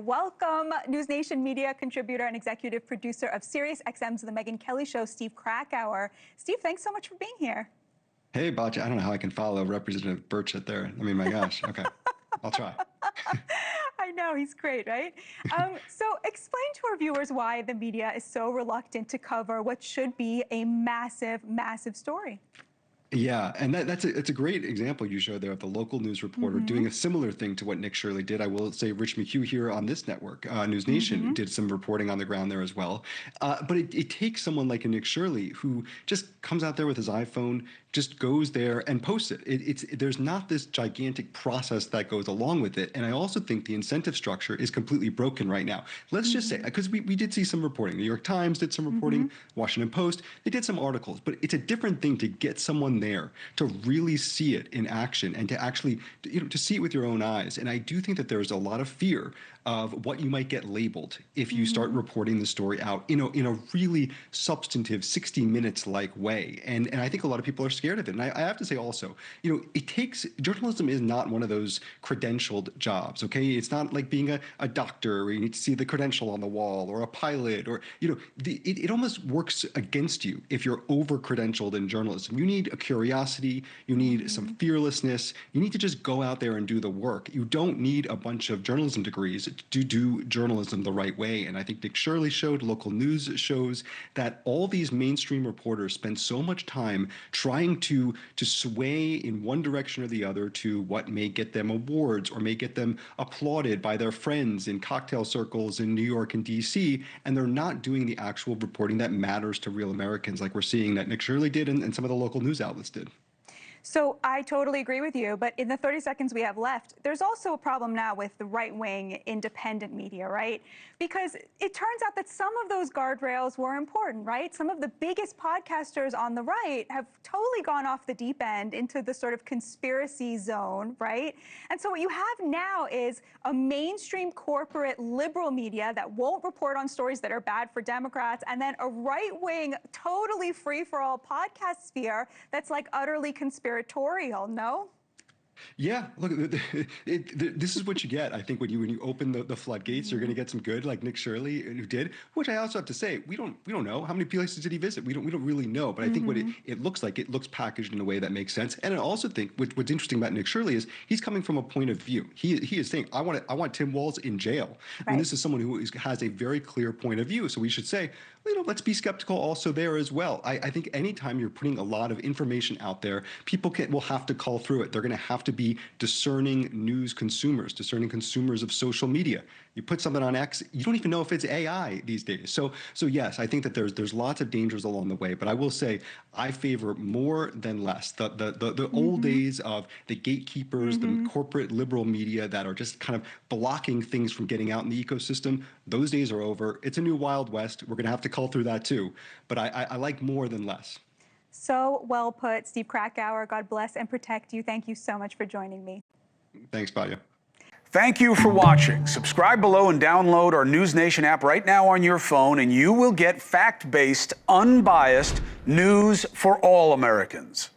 welcome NewsNation media contributor and executive producer of SiriusXM's The Megyn Kelly Show, Steve Krakauer. Steve, thanks so much for being here. Hey, Batya, I don't know how I can follow Representative Vittert there. I mean, my gosh. Okay, I'll try. I know, he's great, right? So explain to our viewers why the media is so reluctant to cover what should be a massive, massive story. Yeah, and it's a great example you showed there of the local news reporter doing a similar thing to what Nick Shirley did. I will say Rich McHugh here on this network, NewsNation, did some reporting on the ground there as well. But it takes someone like a Nick Shirley who just comes out there with his iPhone, just goes there and posts it. There's not this gigantic process that goes along with it. And I also think the incentive structure is completely broken right now. Let's just say, because we did see some reporting. New York Times did some reporting, Washington Post, they did some articles. But it's a different thing to get someone there to really see it in action and to actually, to see it with your own eyes. And I do think that there's a lot of fear of what you might get labeled if you start reporting the story out in a really substantive 60 minutes like way. And I think a lot of people are scared of it. And I have to say also, journalism is not one of those credentialed jobs, okay? It's not like being a doctor where you need to see the credential on the wall, or a pilot, or, it almost works against you if you're over-credentialed in journalism. You need a curiosity, you need some fearlessness, you need to just go out there and do the work. You don't need a bunch of journalism degrees to do journalism the right way. And I think Nick Shirley showed, local news shows, that all these mainstream reporters spend so much time trying to sway in one direction or the other to what may get them awards or may get them applauded by their friends in cocktail circles in New York and DC, and they're not doing the actual reporting that matters to real Americans, like we're seeing that Nick Shirley did and some of the local news outlets did. So I totally agree with you, but in the 30 seconds we have left, there's also a problem now with the right-wing independent media, right? Because it turns out that some of those guardrails were important, right? Some of the biggest podcasters on the right have totally gone off the deep end into the sort of conspiracy zone, right? And so what you have now is a mainstream corporate liberal media that won't report on stories that are bad for Democrats, and then a right-wing, totally free-for-all podcast sphere that's like utterly conspiratorial, no? Yeah, look, this is what you get. I think when you open the floodgates, you're going to get some good, like Nick Shirley, who did. Which I also have to say, we don't know how many places did he visit. We don't really know. But I think what it looks like, it looks packaged in a way that makes sense. And I also think what's interesting about Nick Shirley is he's coming from a point of view. He is saying, I want Tim Walz in jail. Right. And this is someone who has a very clear point of view. So we should say, let's be skeptical also there as well. I think anytime you're putting a lot of information out there, people will have to cull through it. They're going to have to be discerning news consumers, discerning consumers of social media. You put something on X, you don't even know if it's AI these days. So yes, I think that there's lots of dangers along the way. But I will say, I favor more than less. The old days of the gatekeepers, the corporate liberal media that are just kind of blocking things from getting out in the ecosystem, those days are over. It's a new Wild West. We're going to have to cull through that too. But I like more than less. So well put, Steve Krakauer. God bless and protect you. Thank you so much for joining me. Thanks, Batya. Thank you for watching. Subscribe below and download our NewsNation app right now on your phone, and you will get fact-based, unbiased news for all Americans.